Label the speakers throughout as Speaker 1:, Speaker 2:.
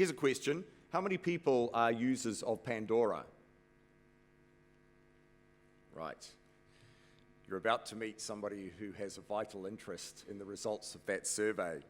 Speaker 1: Here's a question. How many people are users of Pandora? Right. You're about to meet somebody who has a vital interest in the results of that survey.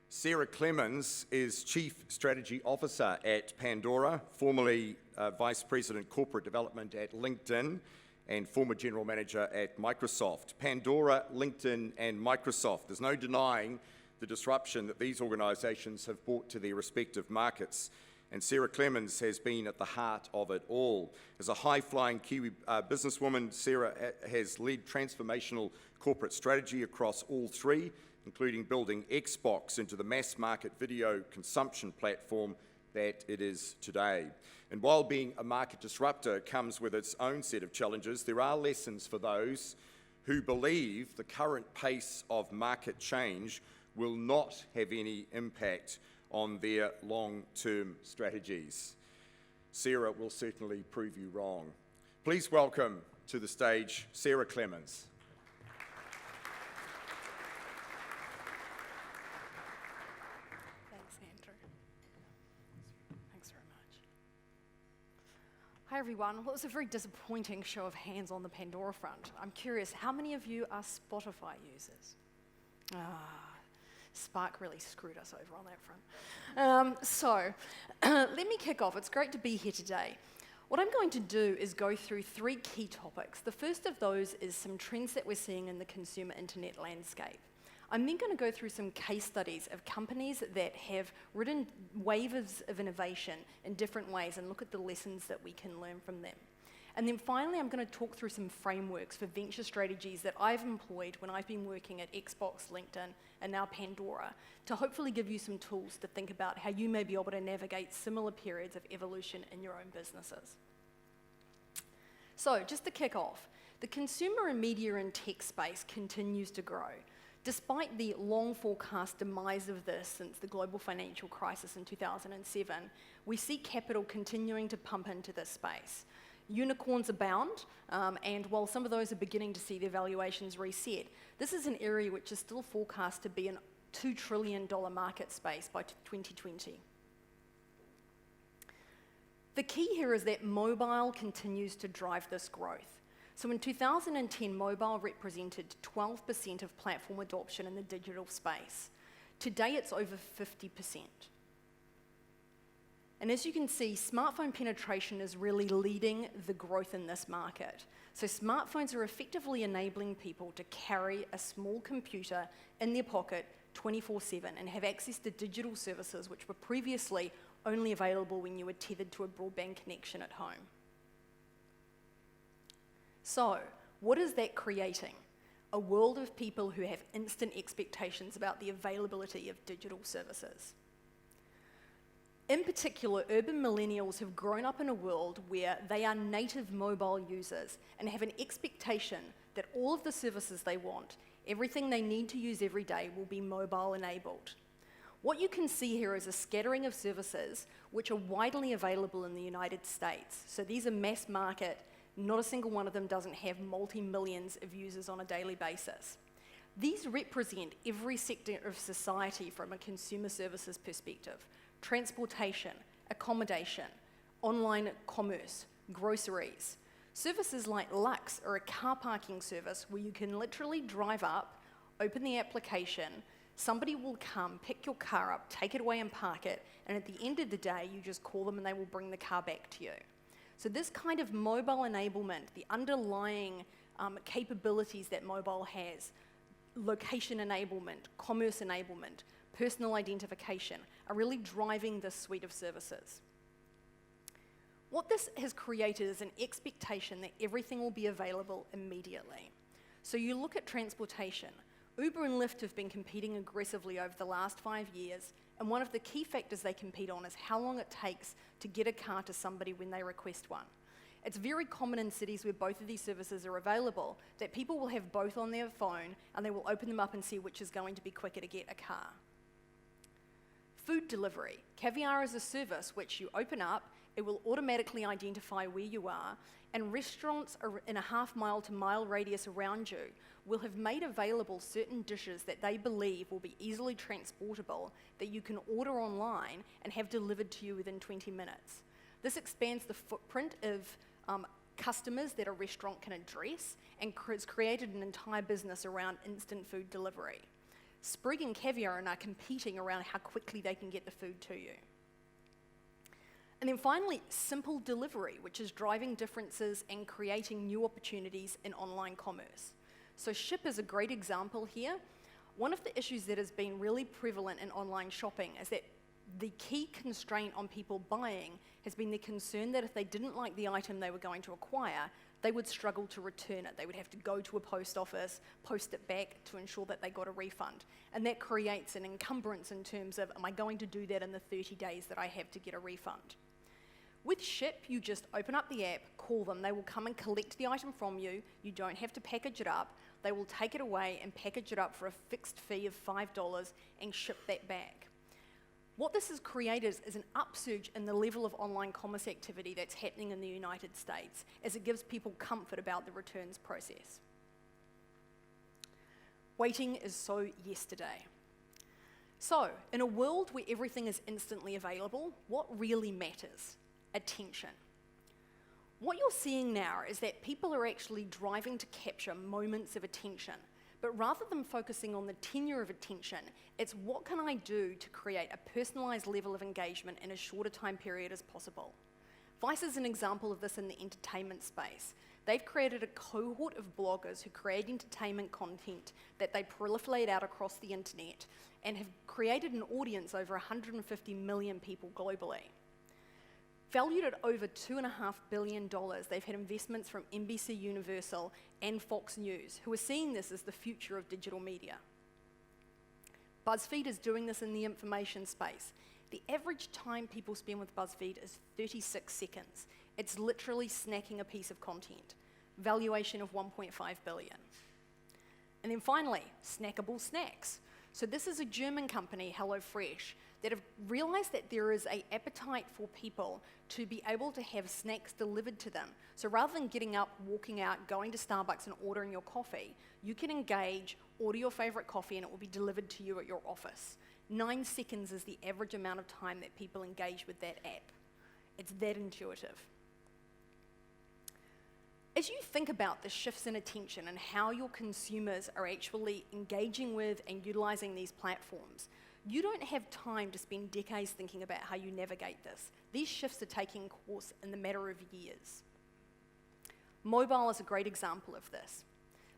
Speaker 1: Sara Clemens is Chief Strategy Officer at Pandora, formerly Vice President Corporate Development at LinkedIn, and former General Manager at Microsoft. Pandora, LinkedIn, and Microsoft. There's no denying the disruption that these organisations have brought to their respective markets, and Sara Clemens has been at the heart of it all. As a high-flying Kiwi businesswoman, Sara has led transformational corporate strategy across all three, including building Xbox into the mass-market video consumption platform that it is today. And while being a market disruptor comes with its own set of challenges, there are lessons for those who believe the current pace of market change will not have any impact on their long-term strategies. Sara will certainly prove you wrong. Please welcome to the stage Sara Clemens.
Speaker 2: Thanks, Andrew. Thanks very much. Hi, everyone. Well, it was a very disappointing show of hands on the Pandora front. I'm curious, how many of you are Spotify users? Spark really screwed us over on that front. Let me kick off. It's great to be here today. What I'm going to do is go through three key topics. The first of those is some trends that we're seeing in the consumer internet landscape. I'm then going to go through some case studies of companies that have ridden waves of innovation in different ways and look at the lessons that we can learn from them. And then finally, I'm going to talk through some frameworks for venture strategies that I've employed when I've been working at Xbox, LinkedIn, and now Pandora, to hopefully give you some tools to think about how you may be able to navigate similar periods of evolution in your own businesses. So, just to kick off, the consumer and media and tech space continues to grow. Despite the long forecast demise of this since the global financial crisis in 2007, we see capital continuing to pump into this space. Unicorns abound, and while some of those are beginning to see their valuations reset, this is an area which is still forecast to be a $2 trillion market space by 2020. The key here is that mobile continues to drive this growth. So in 2010, mobile represented 12% of platform adoption in the digital space. Today, it's over 50%. And as you can see, smartphone penetration is really leading the growth in this market. So smartphones are effectively enabling people to carry a small computer in their pocket 24/7 and have access to digital services which were previously only available when you were tethered to a broadband connection at home. So, what is that creating? A world of people who have instant expectations about the availability of digital services. In particular, urban millennials have grown up in a world where they are native mobile users and have an expectation that all of the services they want, everything they need to use every day, will be mobile enabled. What you can see here is a scattering of services which are widely available in the United States. So these are mass market, not a single one of them doesn't have multi-millions of users on a daily basis. These represent every sector of society from a consumer services perspective. Transportation, accommodation, online commerce, groceries. Services like Lux are a car parking service where you can literally drive up, open the application, somebody will come, pick your car up, take it away and park it, and at the end of the day, you just call them and they will bring the car back to you. So this kind of mobile enablement, the underlying capabilities that mobile has, location enablement, commerce enablement, personal identification, are really driving this suite of services. What this has created is an expectation that everything will be available immediately. So you look at transportation. Uber and Lyft have been competing aggressively over the last 5 years, and one of the key factors they compete on is how long it takes to get a car to somebody when they request one. It's very common in cities where both of these services are available that people will have both on their phone and they will open them up and see which is going to be quicker to get a car. Food delivery. Caviar is a service which you open up, It will automatically identify where you are, and restaurants in a half-mile to mile radius around you will have made available certain dishes that they believe will be easily transportable that you can order online and have delivered to you within 20 minutes. This expands the footprint of customers that a restaurant can address and has created an entire business around instant food delivery. Sprig and Caviar are now competing around how quickly they can get the food to you. And then finally, simple delivery, which is driving differences and creating new opportunities in online commerce. So Ship is a great example here. One of the issues that has been really prevalent in online shopping is that the key constraint on people buying has been the concern that if they didn't like the item they were going to acquire, they would struggle to return it. They would have to go to a post office, post it back to ensure that they got a refund. And that creates an encumbrance in terms of, am I going to do that in the 30 days that I have to get a refund? With Ship, you just open up the app, call them, they will come and collect the item from you, you don't have to package it up, they will take it away and package it up for a fixed fee of $5 and ship that back. What this has created is an upsurge in the level of online commerce activity that's happening in the United States, as it gives people comfort about the returns process. Waiting is so yesterday. So, in a world where everything is instantly available, what really matters? Attention. What you're seeing now is that people are actually driving to capture moments of attention, but rather than focusing on the tenure of attention, it's what can I do to create a personalized level of engagement in as short a time period as possible. Vice is an example of this in the entertainment space. They've created a cohort of bloggers who create entertainment content that they proliferate out across the internet and have created an audience over 150 million people globally. Valued at over $2.5 billion, they've had investments from NBC Universal and Fox News, who are seeing this as the future of digital media. BuzzFeed is doing this in the information space. The average time people spend with BuzzFeed is 36 seconds. It's literally snacking a piece of content. Valuation of $1.5 billion. And then finally, snackable snacks. So this is a German company, HelloFresh, that have realized that there is an appetite for people to be able to have snacks delivered to them. So rather than getting up, walking out, going to Starbucks and ordering your coffee, you can engage, order your favorite coffee, and it will be delivered to you at your office. 9 seconds is the average amount of time that people engage with that app. It's that intuitive. As you think about the shifts in attention and how your consumers are actually engaging with and utilizing these platforms, you don't have time to spend decades thinking about how you navigate this. These shifts are taking course in the matter of years. Mobile is a great example of this.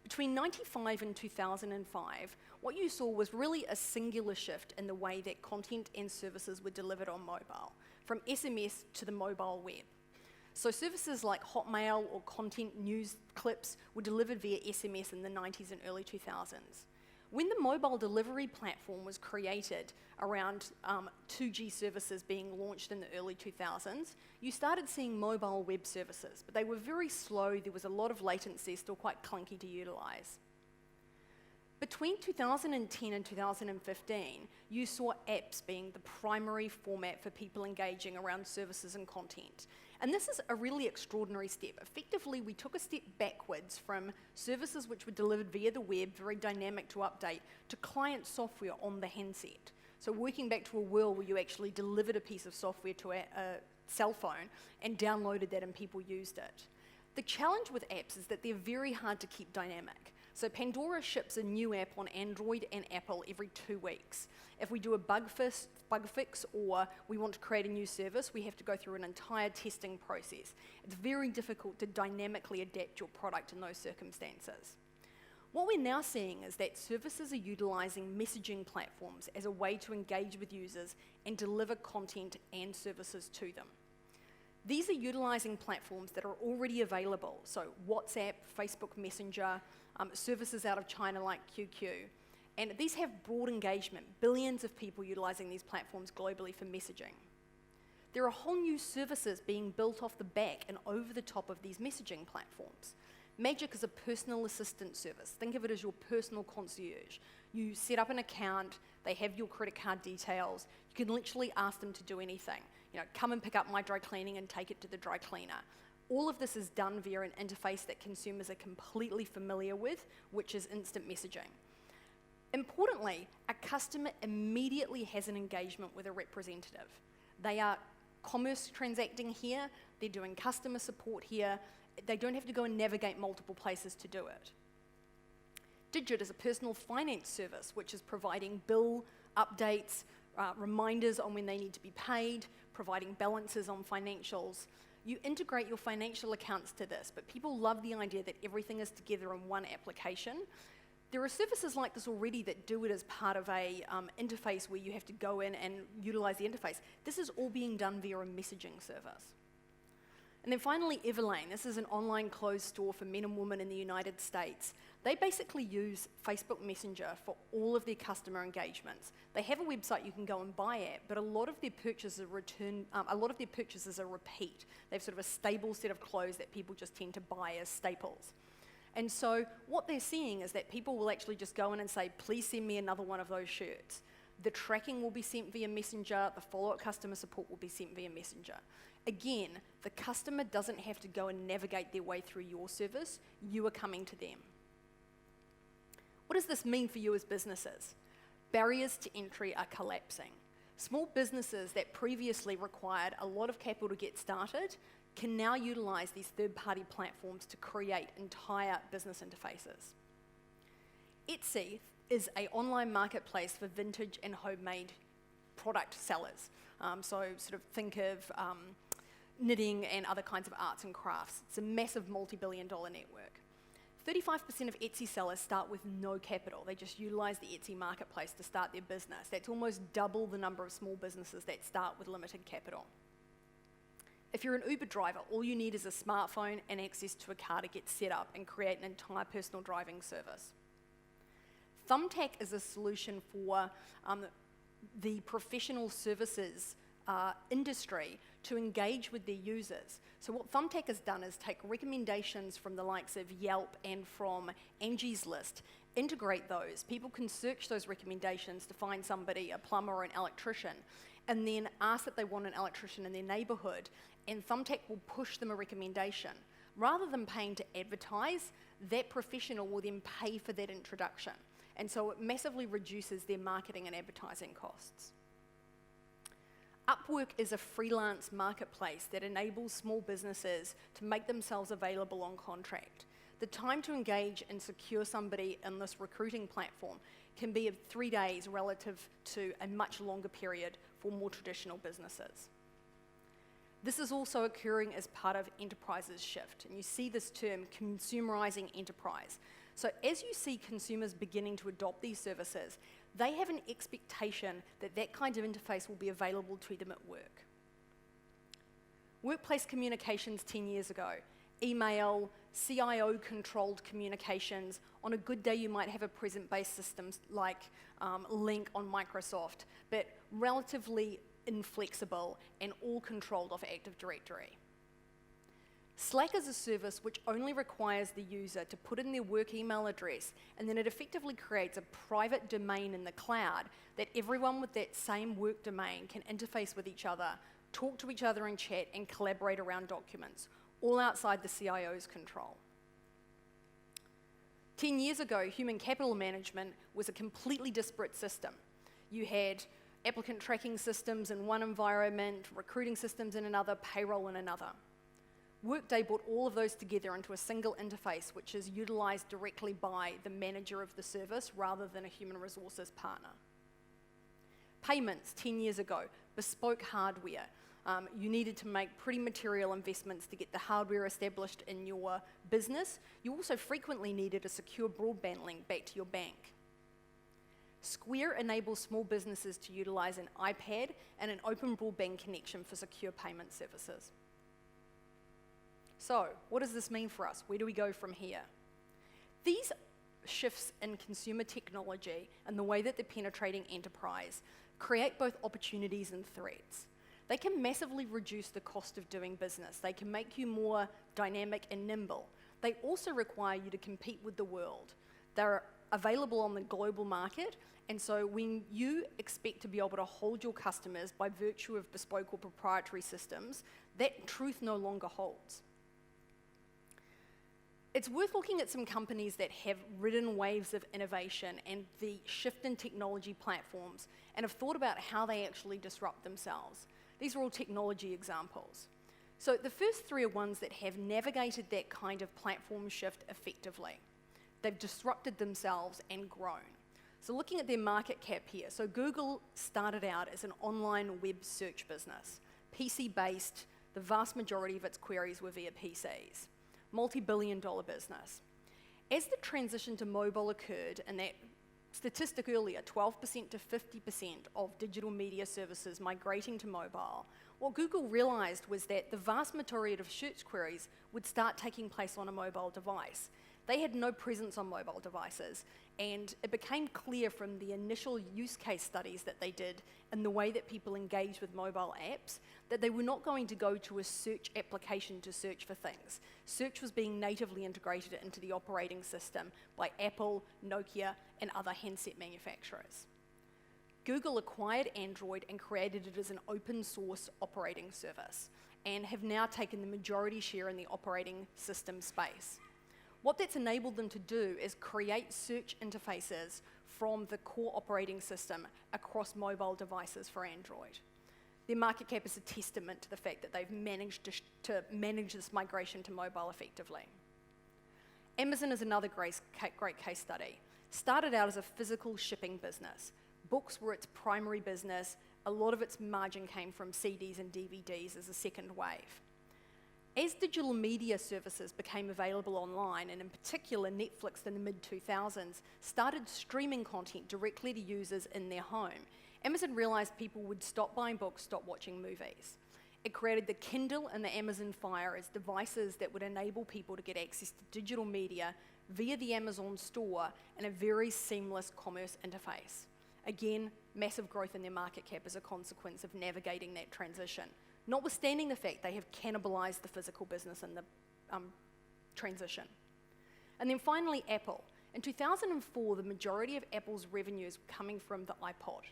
Speaker 2: Between 1995 and 2005, what you saw was really a singular shift in the way that content and services were delivered on mobile, from SMS to the mobile web. So services like Hotmail or content news clips were delivered via SMS in the 90s and early 2000s. When the mobile delivery platform was created around 2G services being launched in the early 2000s, you started seeing mobile web services, but they were very slow, there was a lot of latency, still quite clunky to utilize. Between 2010 and 2015, you saw apps being the primary format for people engaging around services and content. And this is a really extraordinary step. Effectively, we took a step backwards from services which were delivered via the web, very dynamic to update, to client software on the handset. So working back to a world where you actually delivered a piece of software to a cell phone and downloaded that and people used it. The challenge with apps is that they're very hard to keep dynamic. So Pandora ships a new app on Android and Apple every 2 weeks. If we do a bug fix or we want to create a new service, we have to go through an entire testing process. It's very difficult to dynamically adapt your product in those circumstances. What we're now seeing is that services are utilizing messaging platforms as a way to engage with users and deliver content and services to them. These are utilizing platforms that are already available, so WhatsApp, Facebook Messenger, services out of China like QQ. And these have broad engagement, billions of people utilizing these platforms globally for messaging. There are whole new services being built off the back and over the top of these messaging platforms. Magic is a personal assistant service. Think of it as your personal concierge. You set up an account, they have your credit card details, you can literally ask them to do anything. Come and pick up my dry cleaning and take it to the dry cleaner. All of this is done via an interface that consumers are completely familiar with, which is instant messaging. Importantly, a customer immediately has an engagement with a representative. They are commerce transacting here, they're doing customer support here, they don't have to go and navigate multiple places to do it. Digit is a personal finance service, which is providing bill updates, reminders on when they need to be paid, providing balances on financials. You integrate your financial accounts to this, but people love the idea that everything is together in one application. There are services like this already that do it as part of a interface where you have to go in and utilize the interface. This is all being done via a messaging service. And then finally, Everlane. This is an online clothes store for men and women in the United States. They basically use Facebook Messenger for all of their customer engagements. They have a website you can go and buy at, but a lot of their purchases are repeat. They have sort of a stable set of clothes that people just tend to buy as staples. And so what they're seeing is that people will actually just go in and say, please send me another one of those shirts. The tracking will be sent via Messenger, the follow-up customer support will be sent via Messenger. Again, the customer doesn't have to go and navigate their way through your service, you are coming to them. What does this mean for you as businesses? Barriers to entry are collapsing. Small businesses that previously required a lot of capital to get started can now utilize these third-party platforms to create entire business interfaces. Etsy is an online marketplace for vintage and homemade product sellers. So sort of think of knitting and other kinds of arts and crafts. It's a massive multi-billion-dollar network. 35% of Etsy sellers start with no capital. They just utilize the Etsy marketplace to start their business. That's almost double the number of small businesses that start with limited capital. If you're an Uber driver, all you need is a smartphone and access to a car to get set up and create an entire personal driving service. Thumbtack is a solution for the professional services industry to engage with their users. So what Thumbtack has done is take recommendations from the likes of Yelp and from Angie's List, integrate those. People can search those recommendations to find somebody, a plumber or an electrician, and then ask that they want an electrician in their neighborhood, and Thumbtack will push them a recommendation. Rather than paying to advertise, that professional will then pay for that introduction. And so it massively reduces their marketing and advertising costs. Upwork is a freelance marketplace that enables small businesses to make themselves available on contract. The time to engage and secure somebody in this recruiting platform can be of 3 days relative to a much longer period for more traditional businesses. This is also occurring as part of enterprise's shift, and you see this term, consumerizing enterprise. So as you see consumers beginning to adopt these services, they have an expectation that that kind of interface will be available to them at work. Workplace communications 10 years ago, email, CIO-controlled communications. On a good day, you might have a present-based system like Lync on Microsoft, but relatively inflexible and all controlled off Active Directory. Slack is a service which only requires the user to put in their work email address, and then it effectively creates a private domain in the cloud that everyone with that same work domain can interface with each other, talk to each other in chat, and collaborate around documents, all outside the CIO's control. 10 years ago, human capital management was a completely disparate system. You had applicant tracking systems in one environment, recruiting systems in another, payroll in another. Workday brought all of those together into a single interface, which is utilized directly by the manager of the service rather than a human resources partner. Payments, 10 years ago, bespoke hardware. You needed to make pretty material investments to get the hardware established in your business. You also frequently needed a secure broadband link back to your bank. Square enables small businesses to utilize an iPad and an open broadband connection for secure payment services. So, what does this mean for us? Where do we go from here? These shifts in consumer technology and the way that they're penetrating enterprise create both opportunities and threats. They can massively reduce the cost of doing business. They can make you more dynamic and nimble. They also require you to compete with the world. They're available on the global market, and so when you expect to be able to hold your customers by virtue of bespoke or proprietary systems, that truth no longer holds. It's worth looking at some companies that have ridden waves of innovation and the shift in technology platforms and have thought about how they actually disrupt themselves. These are all technology examples. So the first three are ones that have navigated that kind of platform shift effectively. They've disrupted themselves and grown. So looking at their market cap here, so Google started out as an online web search business, PC-based. The vast majority of its queries were via PCs. Multi-billion-dollar business. As the transition to mobile occurred, and that statistic earlier, 12% to 50% of digital media services migrating to mobile, what Google realized was that the vast majority of search queries would start taking place on a mobile device. They had no presence on mobile devices, and it became clear from the initial use case studies that they did and the way that people engaged with mobile apps that they were not going to go to a search application to search for things. Search was being natively integrated into the operating system by Apple, Nokia, and other handset manufacturers. Google acquired Android and created it as an open source operating service and have now taken the majority share in the operating system space. What that's enabled them to do is create search interfaces from the core operating system across mobile devices for Android. Their market cap is a testament to the fact that they've managed to manage this migration to mobile effectively. Amazon is another great case study. Started out as a physical shipping business. Books were its primary business. A lot of its margin came from CDs and DVDs as a second wave. As digital media services became available online, and in particular Netflix in the mid-2000s started streaming content directly to users in their home, Amazon realized people would stop buying books, stop watching movies. It created the Kindle and the Amazon Fire as devices that would enable people to get access to digital media via the Amazon store in a very seamless commerce interface. Again, massive growth in their market cap as a consequence of navigating that transition, notwithstanding the fact they have cannibalized the physical business in the transition. And then finally, Apple. In 2004, the majority of Apple's revenues were coming from the iPod,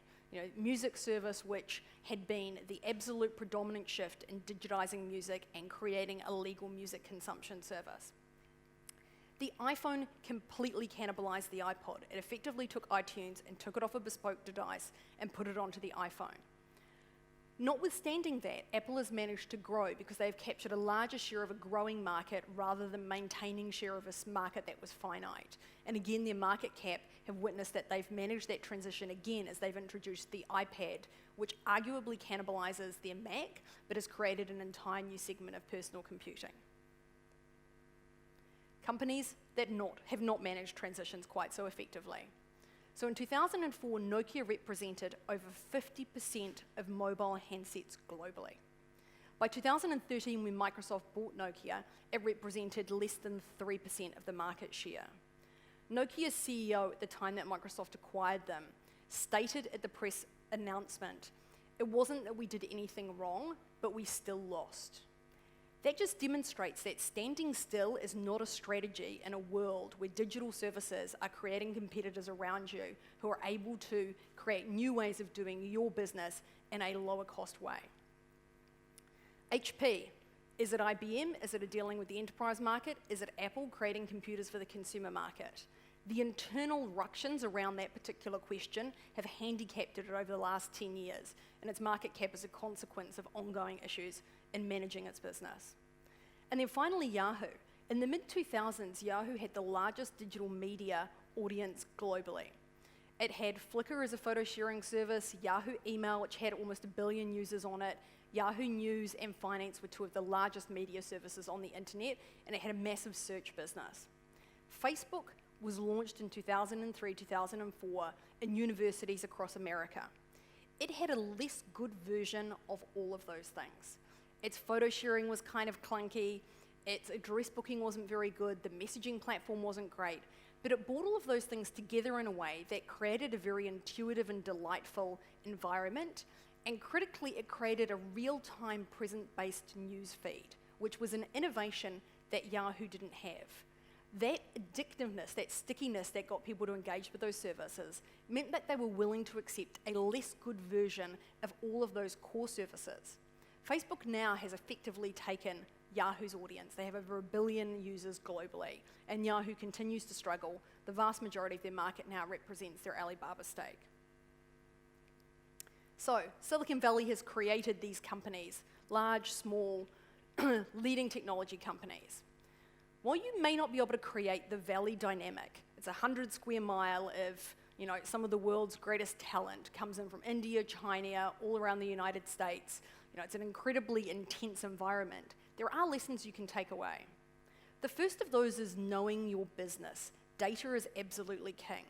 Speaker 2: music service, which had been the absolute predominant shift in digitizing music and creating a legal music consumption service. The iPhone completely cannibalized the iPod. It effectively took iTunes and took it off a bespoke device and put it onto the iPhone. Notwithstanding that, Apple has managed to grow because they've captured a larger share of a growing market rather than maintaining share of a market that was finite. And again, their market cap have witnessed that they've managed that transition again as they've introduced the iPad, which arguably cannibalizes their Mac, but has created an entire new segment of personal computing. Companies that have not managed transitions quite so effectively. So in 2004, Nokia represented over 50% of mobile handsets globally. By 2013, when Microsoft bought Nokia, it represented less than 3% of the market share. Nokia's CEO at the time that Microsoft acquired them stated at the press announcement, "It wasn't that we did anything wrong, but we still lost." That just demonstrates that standing still is not a strategy in a world where digital services are creating competitors around you who are able to create new ways of doing your business in a lower cost way. HP, is it IBM? Is it dealing with the enterprise market? Is it Apple creating computers for the consumer market? The internal ructions around that particular question have handicapped it over the last 10 years, and its market cap is a consequence of ongoing issues in managing its business. And then finally, Yahoo. In the mid-2000s, Yahoo had the largest digital media audience globally. It had Flickr as a photo sharing service, Yahoo Email, which had almost 1 billion users on it, Yahoo News and Finance were two of the largest media services on the internet, and it had a massive search business. Facebook was launched in 2003, 2004 in universities across America. It had a less good version of all of those things. Its photo sharing was kind of clunky, its address booking wasn't very good, the messaging platform wasn't great, but it brought all of those things together in a way that created a very intuitive and delightful environment, and critically, it created a real-time present-based news feed, which was an innovation that Yahoo didn't have. That addictiveness, that stickiness that got people to engage with those services meant that they were willing to accept a less good version of all of those core services. Facebook now has effectively taken Yahoo's audience. They have over 1 billion users globally, and Yahoo continues to struggle. The vast majority of their market now represents their Alibaba stake. So, Silicon Valley has created these companies, large, small, leading technology companies. While you may not be able to create the Valley dynamic, it's a 100 square mile of, some of the world's greatest talent comes in from India, China, all around the United States. It's an incredibly intense environment. There are lessons you can take away. The first of those is knowing your business. Data is absolutely king.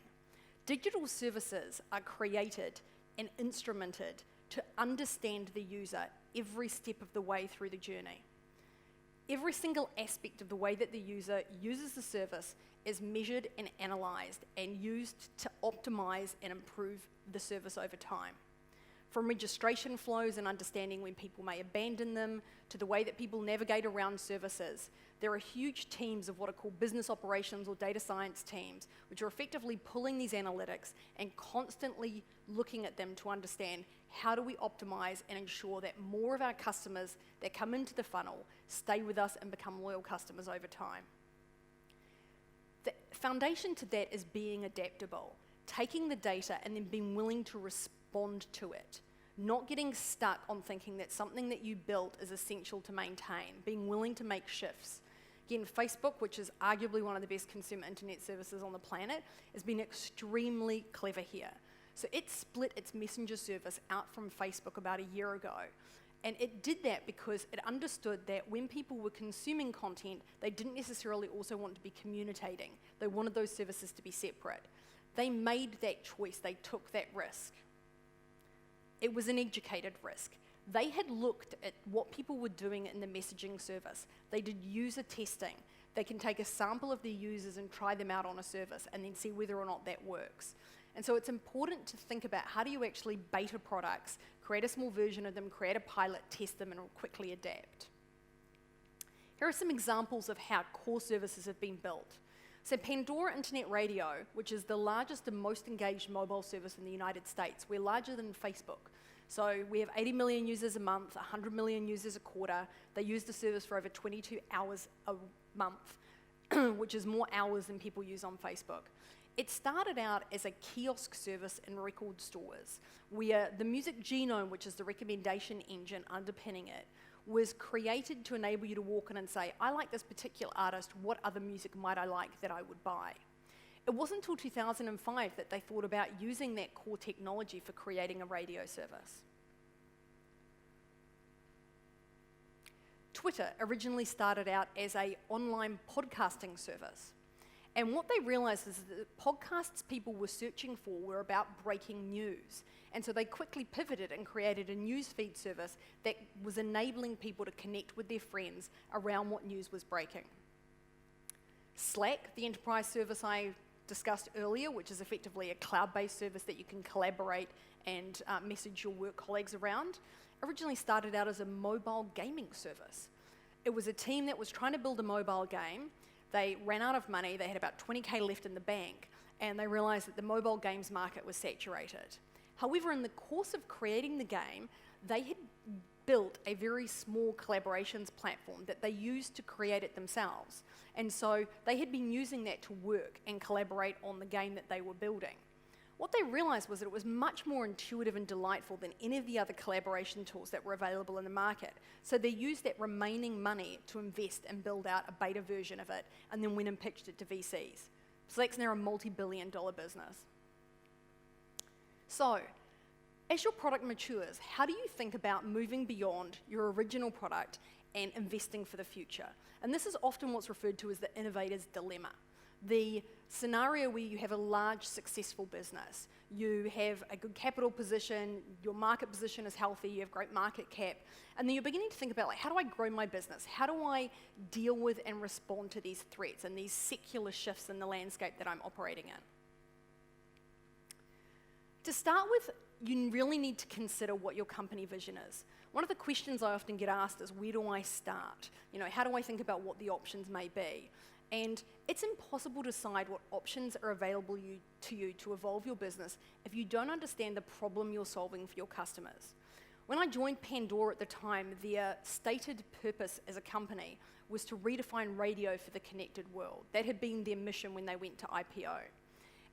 Speaker 2: Digital services are created and instrumented to understand the user every step of the way through the journey. Every single aspect of the way that the user uses the service is measured and analysed and used to optimise and improve the service over time. From registration flows and understanding when people may abandon them, to the way that people navigate around services, there are huge teams of what are called business operations or data science teams, which are effectively pulling these analytics and constantly looking at them to understand how do we optimize and ensure that more of our customers that come into the funnel stay with us and become loyal customers over time. The foundation to that is being adaptable, taking the data and then being willing to respond to it, not getting stuck on thinking that something that you built is essential to maintain, being willing to make shifts. Again, Facebook, which is arguably one of the best consumer internet services on the planet, has been extremely clever here. So it split its messenger service out from Facebook about a year ago. And it did that because it understood that when people were consuming content, they didn't necessarily also want to be communicating. They wanted those services to be separate. They made that choice. They took that risk. It was an educated risk. They had looked at what people were doing in the messaging service. They did user testing. They can take a sample of their users and try them out on a service and then see whether or not that works. And so it's important to think about how do you actually beta products, create a small version of them, create a pilot, test them, and quickly adapt. Here are some examples of how core services have been built. So Pandora Internet Radio, which is the largest and most engaged mobile service in the United States, we're larger than Facebook. So we have 80 million users a month, 100 million users a quarter. They use the service for over 22 hours a month, which is more hours than people use on Facebook. It started out as a kiosk service in record stores, where the music genome, which is the recommendation engine underpinning it, was created to enable you to walk in and say, I like this particular artist, what other music might I like that I would buy? It wasn't until 2005 that they thought about using that core technology for creating a radio service. Twitter originally started out as an online podcasting service. And what they realized is that the podcasts people were searching for were about breaking news. And so they quickly pivoted and created a newsfeed service that was enabling people to connect with their friends around what news was breaking. Slack, the enterprise service I discussed earlier, which is effectively a cloud-based service that you can collaborate and message your work colleagues around, originally started out as a mobile gaming service. It was a team that was trying to build a mobile game. They ran out of money, they had about 20K left in the bank, and they realized that the mobile games market was saturated. However, in the course of creating the game, they had built a very small collaborations platform that they used to create it themselves. And so they had been using that to work and collaborate on the game that they were building. What they realized was that it was much more intuitive and delightful than any of the other collaboration tools that were available in the market. So they used that remaining money to invest and build out a beta version of it, and then went and pitched it to VCs. Slack's now a multi-billion-dollar business. So, as your product matures, how do you think about moving beyond your original product and investing for the future? And this is often what's referred to as the innovator's dilemma. The scenario where you have a large, successful business, you have a good capital position, your market position is healthy, you have great market cap, and then you're beginning to think about, like, how do I grow my business? How do I deal with and respond to these threats and these secular shifts in the landscape that I'm operating in? To start with, you really need to consider what your company vision is. One of the questions I often get asked is, where do I start? How do I think about what the options may be? And it's impossible to decide what options are available to you to evolve your business if you don't understand the problem you're solving for your customers. When I joined Pandora at the time, their stated purpose as a company was to redefine radio for the connected world. That had been their mission when they went to IPO.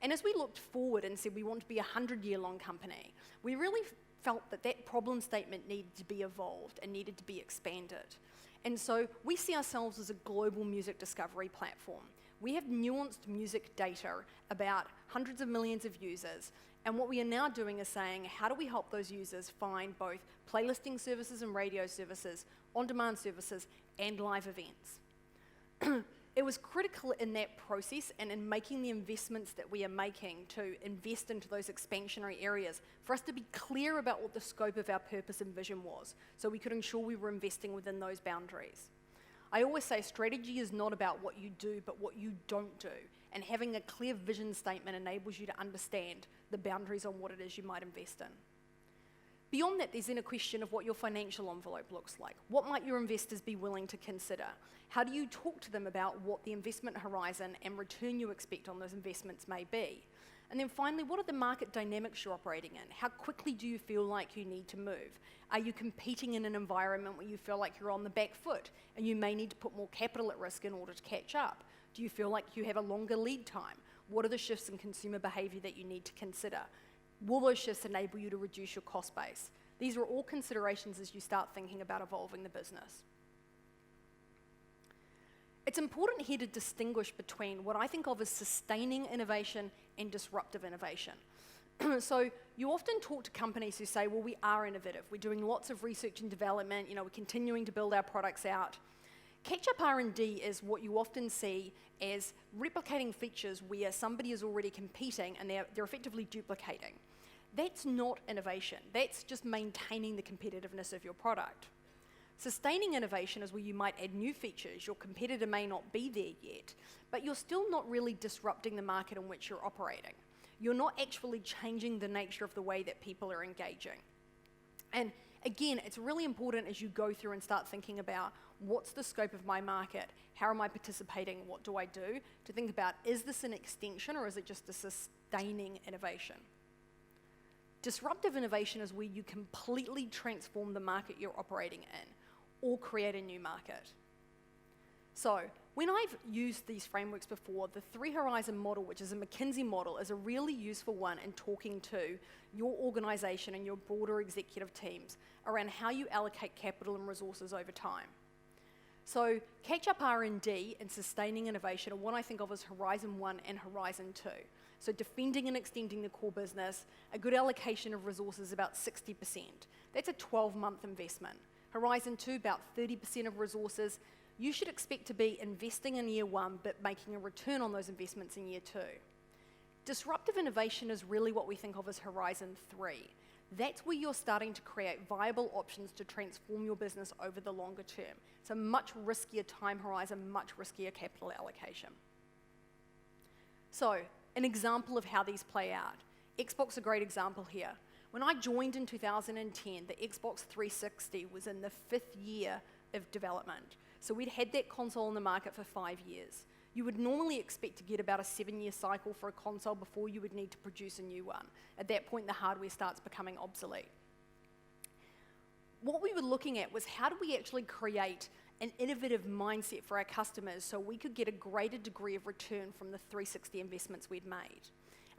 Speaker 2: And as we looked forward and said we want to be a 100-year-long company, we really felt that that problem statement needed to be evolved and needed to be expanded. And so we see ourselves as a global music discovery platform. We have nuanced music data about hundreds of millions of users, and what we are now doing is saying, how do we help those users find both playlisting services and radio services, on-demand services, and live events? It was critical in that process and in making the investments that we are making to invest into those expansionary areas for us to be clear about what the scope of our purpose and vision was, so we could ensure we were investing within those boundaries. I always say strategy is not about what you do, but what you don't do, and having a clear vision statement enables you to understand the boundaries on what it is you might invest in. Beyond that, there's then a question of what your financial envelope looks like. What might your investors be willing to consider? How do you talk to them about what the investment horizon and return you expect on those investments may be? And then finally, what are the market dynamics you're operating in? How quickly do you feel like you need to move? Are you competing in an environment where you feel like you're on the back foot and you may need to put more capital at risk in order to catch up? Do you feel like you have a longer lead time? What are the shifts in consumer behavior that you need to consider? Will those shifts enable you to reduce your cost base? These are all considerations as you start thinking about evolving the business. It's important here to distinguish between what I think of as sustaining innovation and disruptive innovation. So you often talk to companies who say, well, we are innovative. We're doing lots of research and development. We're continuing to build our products out. Catch-up R&D is what you often see as replicating features where somebody is already competing and they're effectively duplicating. That's not innovation. That's just maintaining the competitiveness of your product. Sustaining innovation is where you might add new features. Your competitor may not be there yet, but you're still not really disrupting the market in which you're operating. You're not actually changing the nature of the way that people are engaging. And again, it's really important as you go through and start thinking about what's the scope of my market, how am I participating, what do I do, to think about, is this an extension or is it just a sustaining innovation? Disruptive innovation is where you completely transform the market you're operating in or create a new market. So when I've used these frameworks before, the 3-horizon model, which is a McKinsey model, is a really useful one in talking to your organization and your broader executive teams around how you allocate capital and resources over time. So catch-up R&D and sustaining innovation are what I think of as Horizon 1 and Horizon 2. So defending and extending the core business, a good allocation of resources, about 60%. That's a 12-month investment. Horizon 2, about 30% of resources. You should expect to be investing in year 1, but making a return on those investments in year 2. Disruptive innovation is really what we think of as Horizon 3. That's where you're starting to create viable options to transform your business over the longer term. It's a much riskier time horizon, much riskier capital allocation. So, an example of how these play out. Xbox is a great example here. When I joined in 2010, the Xbox 360 was in the 5th year of development. So we'd had that console in the market for 5 years. You would normally expect to get about a 7-year cycle for a console before you would need to produce a new one. At that point, the hardware starts becoming obsolete. What we were looking at was how do we actually create an innovative mindset for our customers so we could get a greater degree of return from the 360 investments we'd made.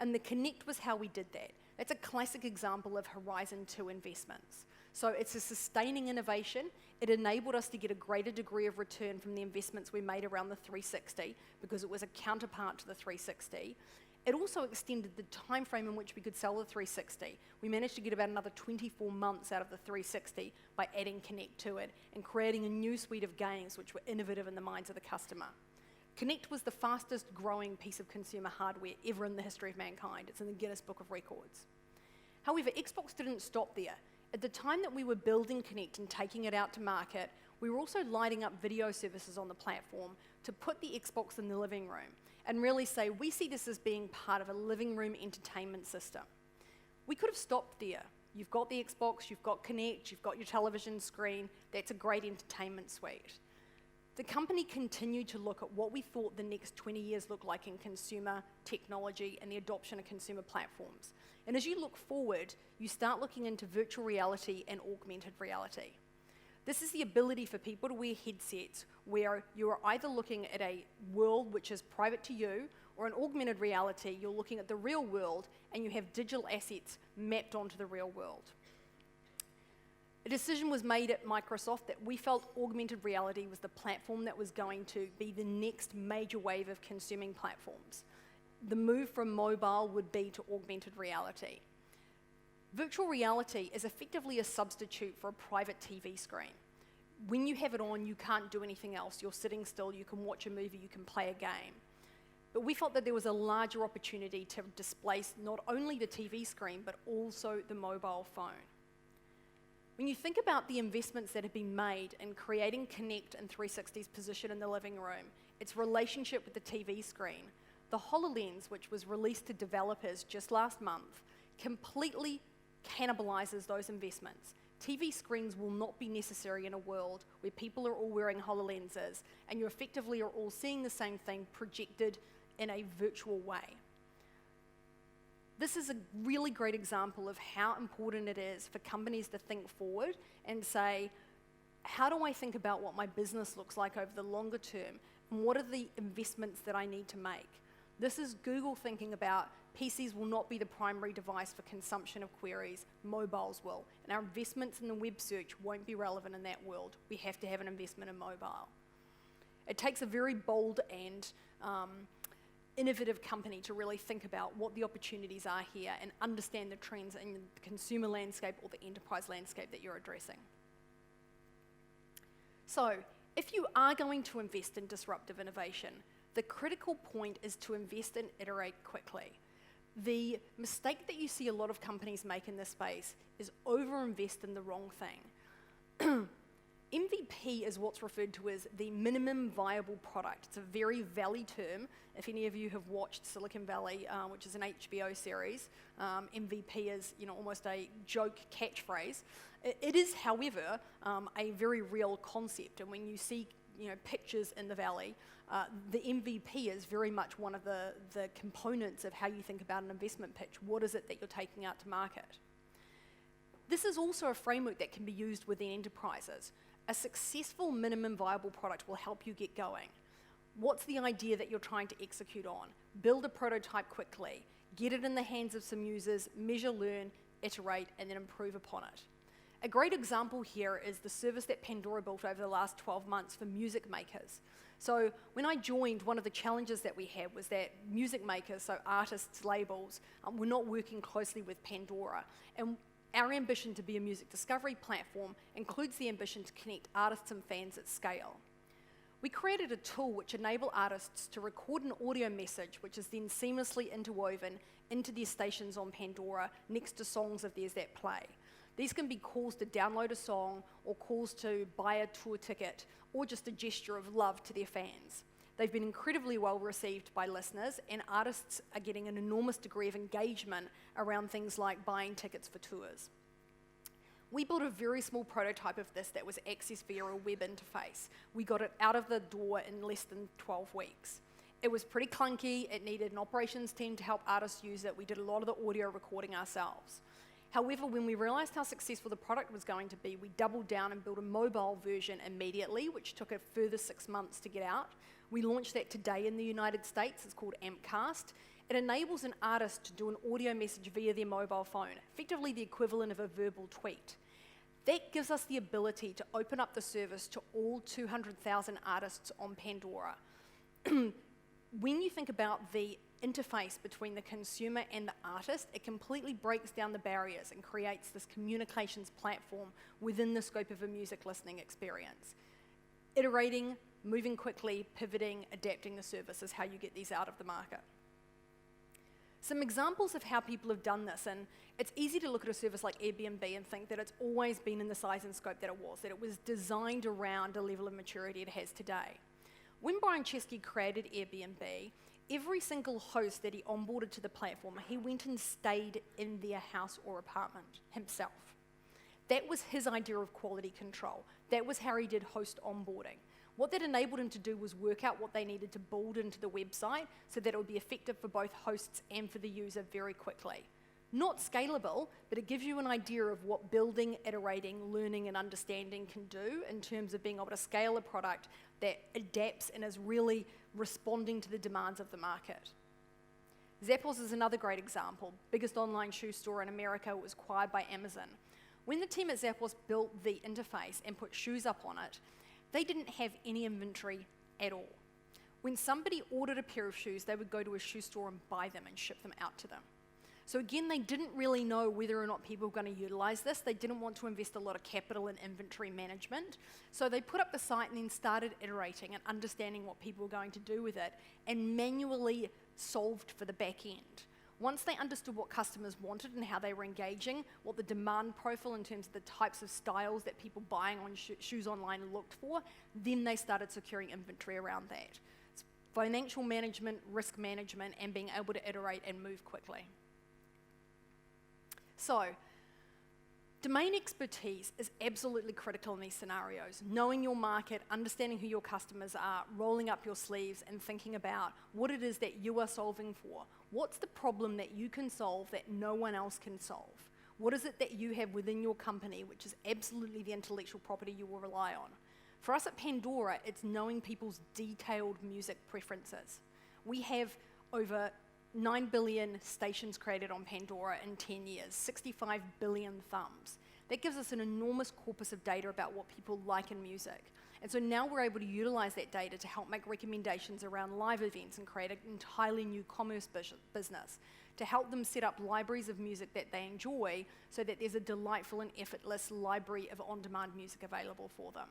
Speaker 2: And the Connect was how we did that. That's a classic example of Horizon 2 investments. So it's a sustaining innovation. It enabled us to get a greater degree of return from the investments we made around the 360 because it was a counterpart to the 360. It also extended the time frame in which we could sell the 360. We managed to get about another 24 months out of the 360 by adding Connect to it and creating a new suite of games which were innovative in the minds of the customer. Connect was the fastest growing piece of consumer hardware ever in the history of mankind. It's in the Guinness Book of Records. However, Xbox didn't stop there. At the time that we were building Connect and taking it out to market, we were also lighting up video services on the platform to put the Xbox in the living room and really say, we see this as being part of a living room entertainment system. We could have stopped there. You've got the Xbox, you've got Connect, you've got your television screen. That's a great entertainment suite. the company continued to look at what we thought the next 20 years looked like in consumer technology and the adoption of consumer platforms. And as you look forward, you start looking into virtual reality and augmented reality. This is the ability for people to wear headsets where you are either looking at a world which is private to you, or in augmented reality, you're looking at the real world and you have digital assets mapped onto the real world. A decision was made at Microsoft that we felt augmented reality was the platform that was going to be the next major wave of consuming platforms. The move from mobile would be to augmented reality. Virtual reality is effectively a substitute for a private TV screen. When you have it on, you can't do anything else. You're sitting still, you can watch a movie, you can play a game. But we felt that there was a larger opportunity to displace not only the TV screen, but also the mobile phone. When you think about the investments that have been made in creating Kinect and 360's position in the living room, its relationship with the TV screen, the HoloLens, which was released to developers just last month, completely cannibalizes those investments. TV screens will not be necessary in a world where people are all wearing HoloLenses and you effectively are all seeing the same thing projected in a virtual way. This is a really great example of how important it is for companies to think forward and say, how do I think about what my business looks like over the longer term, and what are the investments that I need to make? This is Google thinking about PCs will not be the primary device for consumption of queries, mobiles will, and our investments in the web search won't be relevant in that world. We have to have an investment in mobile. It takes a very bold and innovative company to really think about what the opportunities are here and understand the trends in the consumer landscape or the enterprise landscape that you're addressing. So, if you are going to invest in disruptive innovation, the critical point is to invest and iterate quickly. The mistake that you see a lot of companies make in this space is overinvest in the wrong thing. MVP is what's referred to as the minimum viable product. It's a very Valley term. If any of you have watched Silicon Valley, which is an HBO series, MVP is almost a joke catchphrase. It is, however, a very real concept. And when you see pictures in the Valley, the MVP is very much one of the components of how you think about an investment pitch. What is it that you're taking out to market? This is also a framework that can be used within enterprises. A successful minimum viable product will help you get going. What's the idea that you're trying to execute on? Build a prototype quickly, get it in the hands of some users, measure, learn, iterate, and then improve upon it. A great example here is the service that Pandora built over the last 12 months for music makers. So when I joined, one of the challenges that we had was that music makers, so artists, labels, were not working closely with Pandora. And our ambition to be a music discovery platform includes the ambition to connect artists and fans at scale. We created a tool which enabled artists to record an audio message which is then seamlessly interwoven into their stations on Pandora next to songs of theirs that play. These can be calls to download a song or calls to buy a tour ticket or just a gesture of love to their fans. They've been incredibly well received by listeners, and artists are getting an enormous degree of engagement around things like buying tickets for tours. We built a very small prototype of this that was accessed via a web interface. We got it out of the door in less than 12 weeks. It was pretty clunky, it needed an operations team to help artists use it. We did a lot of the audio recording ourselves. However, when we realized how successful the product was going to be, we doubled down and built a mobile version immediately, which took a further 6 months to get out. We launched that today in the United States. It's called Ampcast. It enables an artist to do an audio message via their mobile phone, effectively the equivalent of a verbal tweet. That gives us the ability to open up the service to all 200,000 artists on Pandora. When you think about the interface between the consumer and the artist, it completely breaks down the barriers and creates this communications platform within the scope of a music listening experience. Iterating, moving quickly, pivoting, adapting the service is how you get these out of the market. Some examples of how people have done this, and it's easy to look at a service like Airbnb and think that it's always been in the size and scope that it was designed around a level of maturity it has today. When Brian Chesky created Airbnb, every single host that he onboarded to the platform, he went and stayed in their house or apartment himself. That was his idea of quality control. That was how he did host onboarding. What that enabled them to do was work out what they needed to build into the website so that it would be effective for both hosts and for the user very quickly. Not scalable, but it gives you an idea of what building, iterating, learning, and understanding can do in terms of being able to scale a product that adapts and is really responding to the demands of the market. Zappos is another great example. Biggest online shoe store in America, was acquired by Amazon. When the team at Zappos built the interface and put shoes up on it, they didn't have any inventory at all. When somebody ordered a pair of shoes, they would go to a shoe store and buy them and ship them out to them. So again, they didn't really know whether or not people were going to utilize this. They didn't want to invest a lot of capital in inventory management. So they put up the site and then started iterating and understanding what people were going to do with it and manually solved for the back end. Once they understood what customers wanted and how they were engaging, what the demand profile in terms of the types of styles that people buying on shoes online looked for, then they started securing inventory around that. It's financial management, risk management, and being able to iterate and move quickly. So, domain expertise is absolutely critical in these scenarios. Knowing your market, understanding who your customers are, rolling up your sleeves and thinking about what it is that you are solving for. What's the problem that you can solve that no one else can solve? What is it that you have within your company which is absolutely the intellectual property you will rely on? For us at Pandora, it's knowing people's detailed music preferences. We have over 9 billion stations created on Pandora in 10 years, 65 billion thumbs. That gives us an enormous corpus of data about what people like in music. And so now we're able to utilize that data to help make recommendations around live events and create an entirely new commerce business, to help them set up libraries of music that they enjoy so that there's a delightful and effortless library of on-demand music available for them.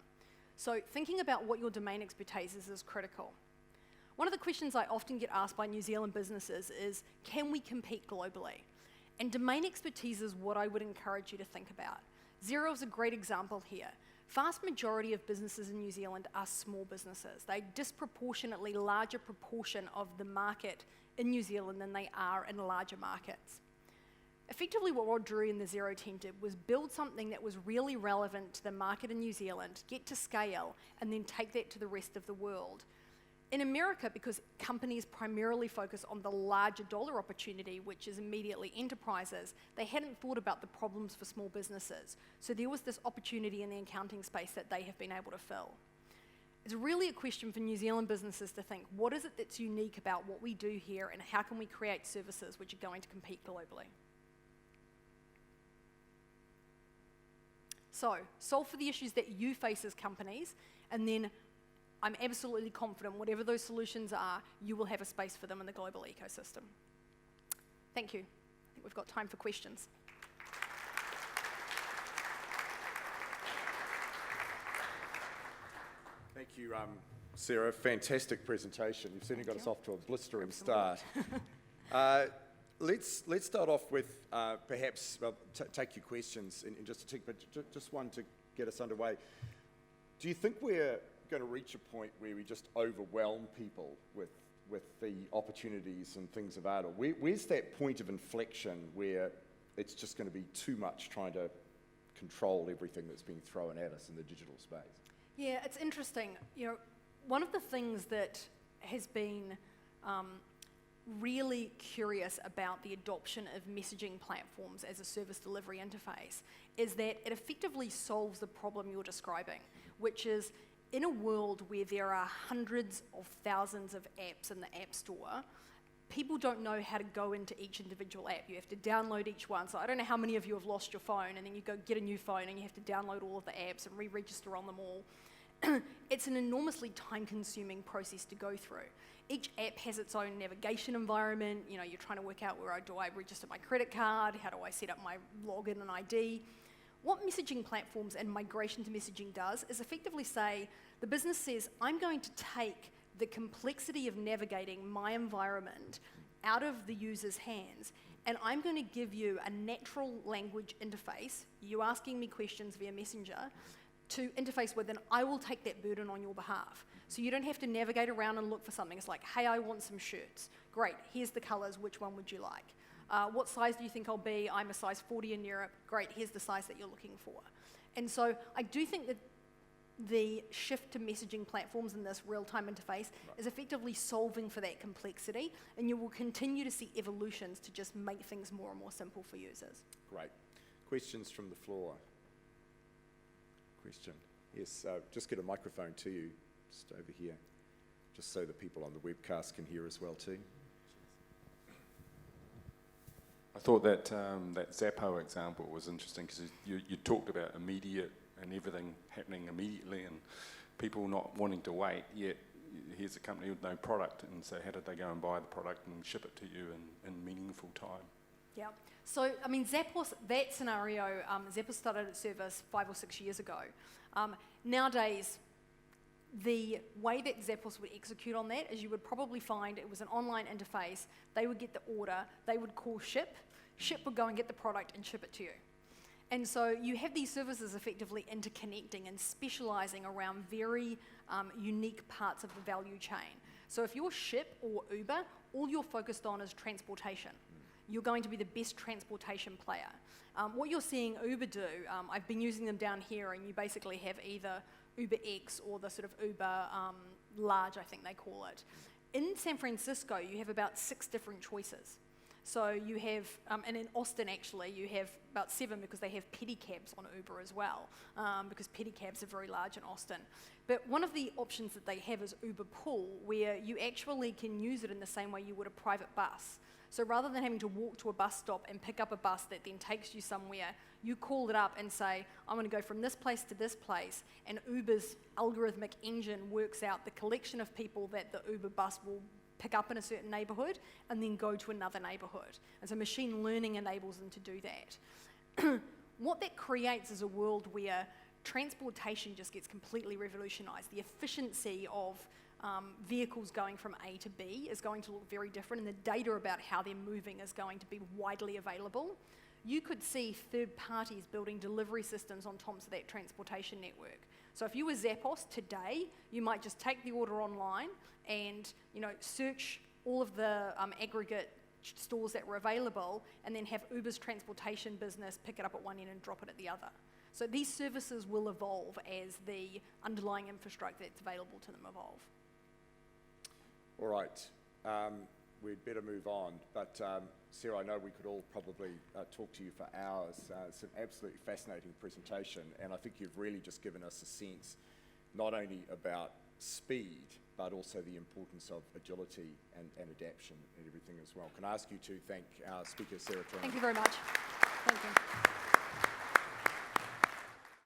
Speaker 2: So thinking about what your domain expertise is critical. One of the questions I often get asked by New Zealand businesses is, can we compete globally? And domain expertise is what I would encourage you to think about. Xero is a great example here. Vast majority of businesses in New Zealand are small businesses. They disproportionately larger proportion of the market in New Zealand than they are in larger markets. Effectively, what Rod Drury and the Xero team did was build something that was really relevant to the market in New Zealand, get to scale, and then take that to the rest of the world. In America, because companies primarily focus on the larger dollar opportunity, which is immediately enterprises, they hadn't thought about the problems for small businesses. So there was this opportunity in the accounting space that they have been able to fill. It's really a question for New Zealand businesses to think, what is it that's unique about what we do here, and how can we create services which are going to compete globally? So, solve for the issues that you face as companies, and then I'm absolutely confident whatever those solutions are, you will have a space for them in the global ecosystem. Thank you. I think we've got time for questions.
Speaker 1: Thank you, Sarah. Fantastic presentation. You've certainly got us off to a blistering start. Let's start off with perhaps take your questions in just a tick, but just one to get us underway. Do you think we're going to reach a point where we just overwhelm people with the opportunities and things available? Where's that point of inflection where it's just going to be too much trying to control everything that's being thrown at us in the digital space?
Speaker 2: Yeah, it's interesting. You know, one of the things that has been really curious about the adoption of messaging platforms as a service delivery interface is that it effectively solves the problem you're describing, which is in a world where there are hundreds of thousands of apps in the App Store, people don't know how to go into each individual app. You have to download each one. So I don't know how many of you have lost your phone, and then you go get a new phone and you have to download all of the apps and re-register on them all. It's an enormously time-consuming process to go through. Each app has its own navigation environment. You know, you're trying to work out where do I register my credit card, how do I set up my login and ID. What messaging platforms and migration to messaging does is effectively say, the business says, I'm going to take the complexity of navigating my environment out of the user's hands, and I'm going to give you a natural language interface, you asking me questions via Messenger, to interface with, and I will take that burden on your behalf. So you don't have to navigate around and look for something. It's like, hey, I want some shirts. Great, here's the colors, which one would you like? What size do you think I'll be? I'm a size 40 in Europe. Great, here's the size that you're looking for. And so I do think that the shift to messaging platforms in this real-time interface is effectively solving for that complexity, and you will continue to see evolutions to just make things more and more simple for users.
Speaker 1: Great. Questions from the floor? Question? Yes, just get a microphone to you, just over here, just so the people on the webcast can hear as well too.
Speaker 3: I thought that that Zappo example was interesting because you talked about immediate and everything happening immediately and people not wanting to wait, yet here's a company with no product, and so how did they go and buy the product and ship it to you in meaningful time?
Speaker 2: Yeah. So, I mean, Zappos, that scenario, Zappos started its service 5 or 6 years ago. Nowadays, the way that Zappos would execute on that is you would probably find it was an online interface, they would get the order, they would call ship would go and get the product and ship it to you. And so you have these services effectively interconnecting and specializing around very unique parts of the value chain. So if you're Ship or Uber, all you're focused on is transportation. You're going to be the best transportation player. What you're seeing Uber do, I've been using them down here, and you basically have either Uber X or the sort of Uber Large, I think they call it. In San Francisco, you have about 6 different choices. So you have, and in Austin actually, you have about 7 because they have pedicabs on Uber as well, because pedicabs are very large in Austin. But one of the options that they have is Uber Pool, where you actually can use it in the same way you would a private bus. So rather than having to walk to a bus stop and pick up a bus that then takes you somewhere, you call it up and say, I'm going to go from this place to this place, and Uber's algorithmic engine works out the collection of people that the Uber bus will pick up in a certain neighborhood and then go to another neighborhood. And so machine learning enables them to do that. What that creates is a world where transportation just gets completely revolutionized. The efficiency of vehicles going from A to B is going to look very different, and the data about how they're moving is going to be widely available. You could see third parties building delivery systems on top of that transportation network. So if you were Zappos today, you might just take the order online and search all of the aggregate stores that were available, and then have Uber's transportation business pick it up at one end and drop it at the other. So these services will evolve as the underlying infrastructure that's available to them evolve.
Speaker 1: All right, we'd better move on, but Sarah, I know we could all probably talk to you for hours. It's an absolutely fascinating presentation, and I think you've really just given us a sense not only about speed, but also the importance of agility and adaptation and everything as well. Can I ask you to thank our speaker, Sara Clemens?
Speaker 2: Thank you very much. Thank you.